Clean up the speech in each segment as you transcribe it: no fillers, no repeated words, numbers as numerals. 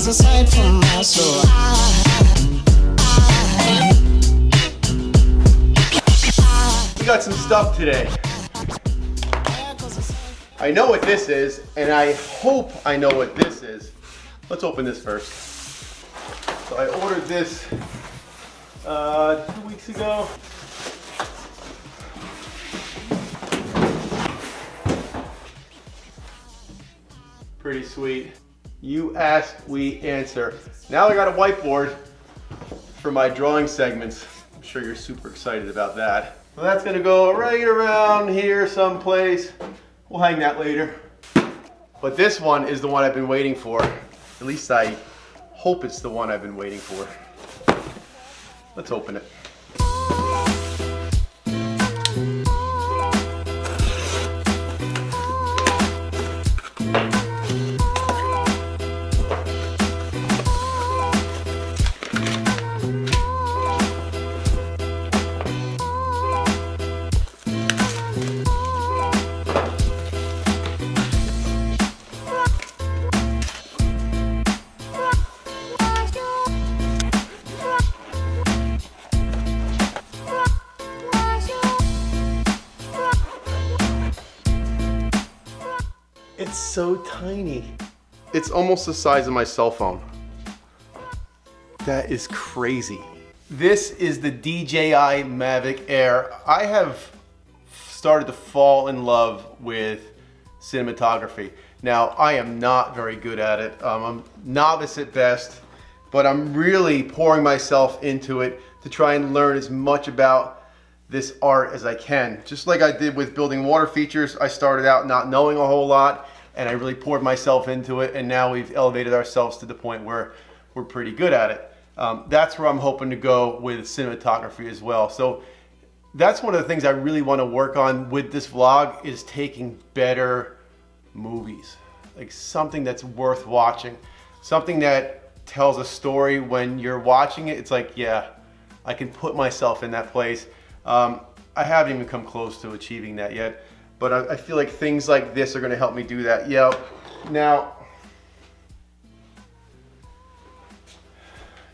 was a sight for my soul. We got some stuff today. I know what this is, and I hope I know what this is. Let's open this first. So I ordered this 2 weeks ago. Pretty sweet. You ask, we answer. Now I got a whiteboard for my drawing segments. I'm sure you're super excited about that. Well, that's gonna go right around here someplace. We'll hang that later. But this one is the one I've been waiting for. At least I hope it's the one I've been waiting for. Let's open it. It's so tiny. It's almost the size of my cell phone. That is crazy. This is the DJI Mavic Air. I have started to fall in love with cinematography. Now, I am not very good at it. I'm novice at best, but I'm really pouring myself into it to try and learn as much about this art as I can. Just like I did with building water features, I started out not knowing a whole lot, and I really poured myself into it, and now we've elevated ourselves to the point where we're pretty good at it. That's where I'm hoping to go with cinematography as well. So that's one of the things I really want to work on with this vlog, is taking better movies. Like something that's worth watching. Something that tells a story when you're watching it. It's like, yeah, I can put myself in that place. I haven't even come close to achieving that yet, but I feel like things like this are going to help me do that. Yeah. Now,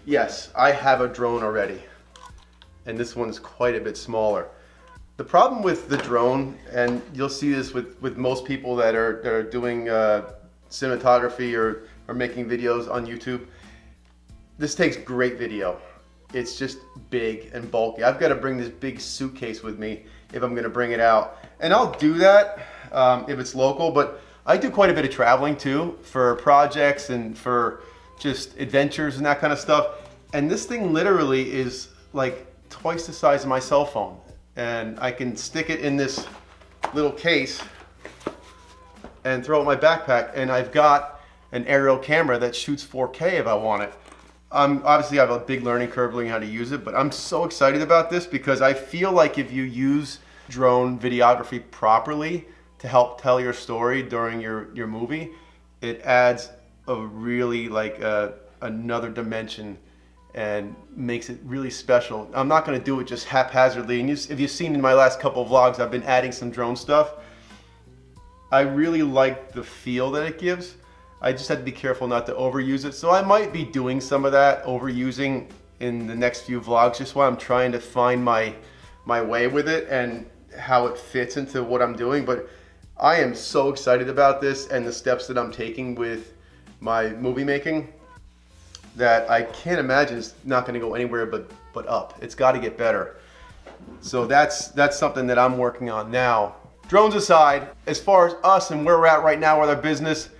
yes, I have a drone already, and this one's quite a bit smaller. The problem with the drone, and you'll see this with most people that are doing cinematography or making videos on YouTube, this takes great video. It's just big and bulky. I've got to bring this big suitcase with me if I'm going to bring it out. And I'll do that if it's local, but I do quite a bit of traveling too for projects and for just adventures and that kind of stuff. And this thing literally is like twice the size of my cell phone. And I can stick it in this little case and throw it in my backpack. And I've got an aerial camera that shoots 4K if I want it. Obviously I have a big learning curve learning how to use it, but I'm so excited about this because I feel like if you use drone videography properly to help tell your story during your movie, it adds a really like another dimension and makes it really special. I'm not going to do it just haphazardly, and if you've seen in my last couple of vlogs, I've been adding some drone stuff. I really like the feel that it gives. I just had to be careful not to overuse it. So I might be doing some of that overusing in the next few vlogs, just while I'm trying to find my way with it and how it fits into what I'm doing. But I am so excited about this and the steps that I'm taking with my movie making that I can't imagine it's not going to go anywhere but up. It's got to get better. So that's something that I'm working on now. Drones aside, as far as us and where we're at right now with our business,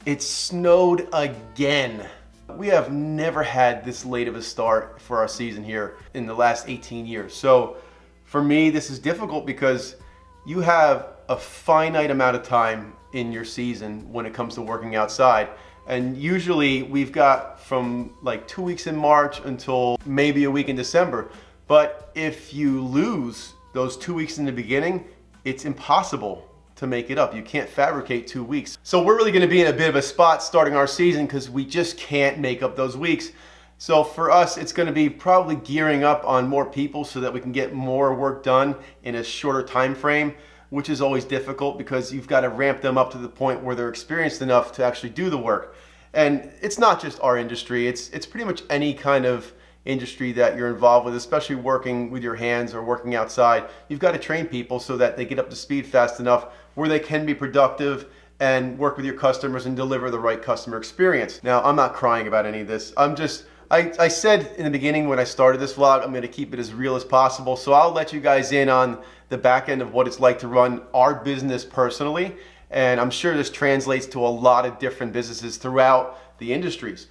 it snowed again. We have never had this late of a start for our season here in the last 18 years. So for me, this is difficult because you have a finite amount of time in your season when it comes to working outside. And usually we've got from like 2 weeks in March until maybe a week in December. But if you lose those 2 weeks in the beginning, it's impossible to make it up. You can't fabricate 2 weeks. So we're really gonna be in a bit of a spot starting our season because we just can't make up those weeks. So for us, it's gonna be probably gearing up on more people so that we can get more work done in a shorter time frame, which is always difficult because you've got to ramp them up to the point where they're experienced enough to actually do the work. And it's not just our industry, it's pretty much any kind of industry that you're involved with, especially working with your hands or working outside. You've got to train people so that they get up to speed fast enough where they can be productive and work with your customers and deliver the right customer experience. Now, I'm not crying about any of this. I said in the beginning when I started this vlog, I'm going to keep it as real as possible. So I'll let you guys in on the back end of what it's like to run our business personally. And I'm sure this translates to a lot of different businesses throughout the industries.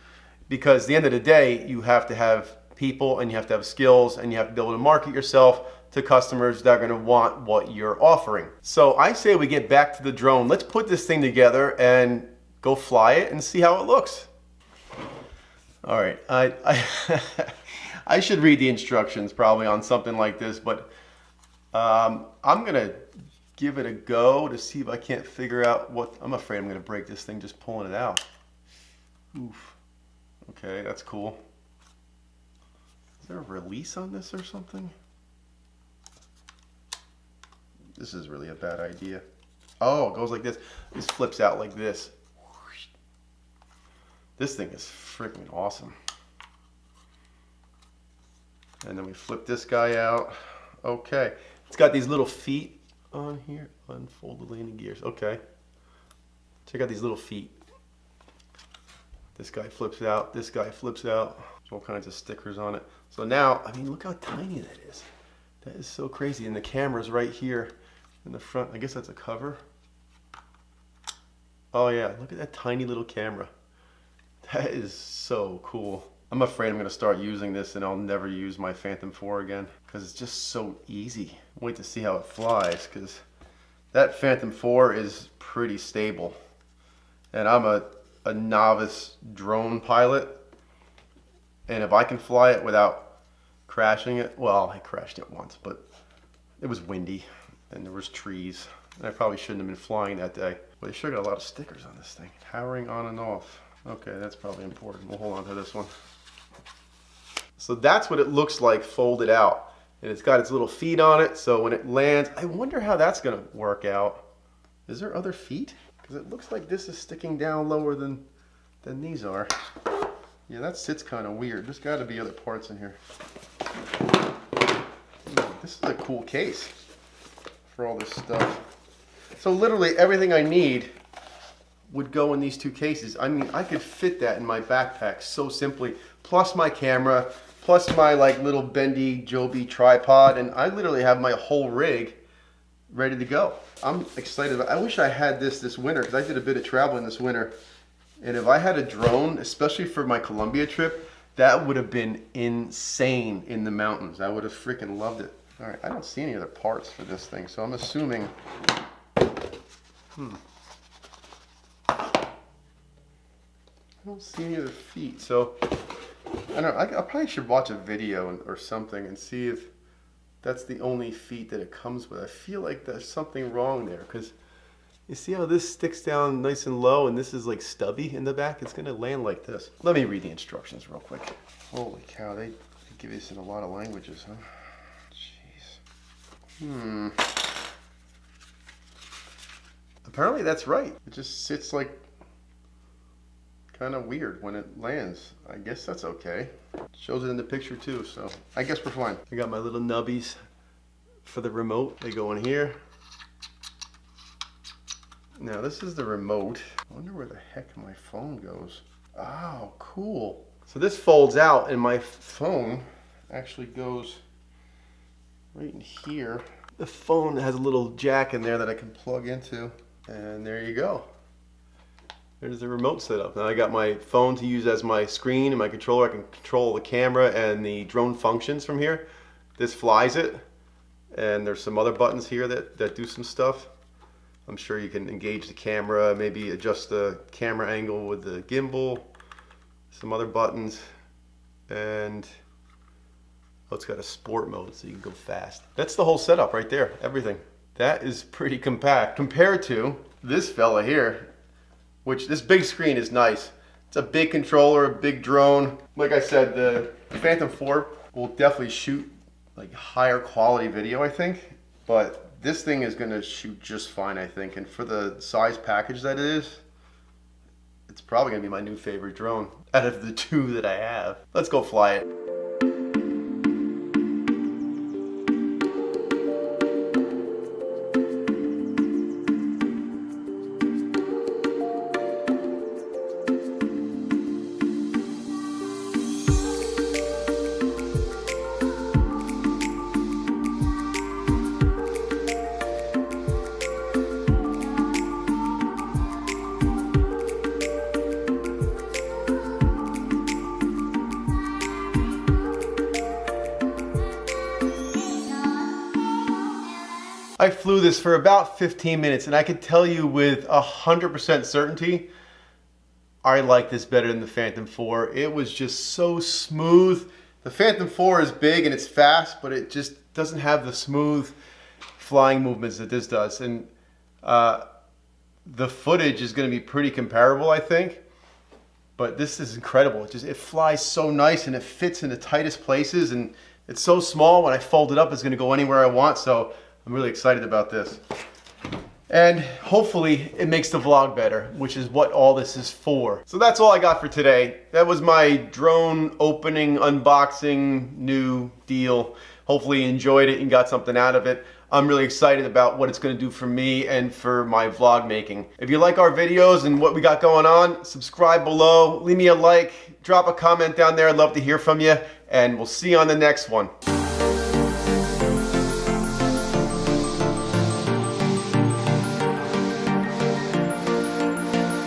Because at the end of the day, you have to have people and you have to have skills and you have to be able to market yourself to customers that are going to want what you're offering. So I say we get back to the drone. Let's put this thing together and go fly it and see how it looks. All right, I should read the instructions probably on something like this, but I'm gonna give it a go to see if I can't figure out what. I'm afraid I'm gonna break this thing just pulling it out. Oof. Okay, that's cool. Is there a release on this or something? This is really a bad idea. Oh, it goes like this. This flips out like this. This thing is freaking awesome. And then we flip this guy out. Okay. It's got these little feet on here. Unfold the landing gears. Okay. Check out these little feet. This guy flips out. This guy flips out. There's all kinds of stickers on it. So now, I mean, look how tiny that is. That is so crazy. And the camera's right here in the front. I guess that's a cover. Oh yeah, look at that tiny little camera. That is so cool. I'm afraid I'm going to start using this and I'll never use my Phantom 4 again because it's just so easy. Wait to see how it flies because that Phantom 4 is pretty stable. And I'm a novice drone pilot. And if I can fly it without crashing it, well, I crashed it once, but it was windy and there was trees. And I probably shouldn't have been flying that day. But they sure got a lot of stickers on this thing. Powering on and off. Okay, that's probably important. We'll hold on to this one. So that's what it looks like folded out. And it's got its little feet on it, so when it lands, I wonder how that's gonna work out. Is there other feet? Because it looks like this is sticking down lower than these are. Yeah, that sits kind of weird. There's gotta be other parts in here. This is a cool case for all this stuff. So literally everything I need would go in these two cases. I mean, I could fit that in my backpack so simply, plus my camera, plus my like little bendy Joby tripod, and I literally have my whole rig ready to go. I'm excited. I wish I had this winter because I did a bit of traveling this winter, and if I had a drone, especially for my Colombia trip, that would have been insane in the mountains. I would have freaking loved it. All right, I don't see any other parts for this thing, so I'm assuming. I don't see any other feet, so I don't know. I probably should watch a video or something and see if that's the only feet that it comes with. I feel like there's something wrong there because you see how this sticks down nice and low and this is like stubby in the back? It's going to land like this. Let me read the instructions real quick. Holy cow, they give this in a lot of languages, huh? Jeez. Apparently that's right. It just sits like kind of weird when it lands. I guess that's okay. Shows it in the picture too, so I guess we're fine. I got my little nubbies for the remote. They go in here. Now this is the remote. I wonder where the heck my phone goes. Oh, cool. So this folds out and my phone actually goes right in here. The phone has a little jack in there that I can plug into. And there you go. There's the remote setup. Now I got my phone to use as my screen and my controller. I can control the camera and the drone functions from here. This flies it. And there's some other buttons here that do some stuff. I'm sure you can engage the camera, maybe adjust the camera angle with the gimbal. Some other buttons. And oh, it's got a sport mode so you can go fast. That's the whole setup right there, everything. That is pretty compact compared to this fella here, which this big screen is nice. It's a big controller, a big drone. Like I said, the Phantom 4 will definitely shoot like higher quality video, I think. But this thing is gonna shoot just fine, I think. And for the size package that it is, It's probably gonna be my new favorite drone out of the two that I have. Let's go fly it. I flew this for about 15 minutes, and I could tell you with 100% certainty, I like this better than the Phantom 4. It was just so smooth. The Phantom 4 is big and it's fast, but it just doesn't have the smooth flying movements that this does. And the footage is going to be pretty comparable, I think. But this is incredible. It flies so nice and it fits in the tightest places, and it's so small. When I fold it up, it's going to go anywhere I want. So I'm really excited about this. And hopefully it makes the vlog better, which is what all this is for. So that's all I got for today. That was my drone opening, unboxing, new deal. Hopefully you enjoyed it and got something out of it. I'm really excited about what it's going to do for me and for my vlog making. If you like our videos and what we got going on, subscribe below, leave me a like, drop a comment down there. I'd love to hear from you, and we'll see you on the next one.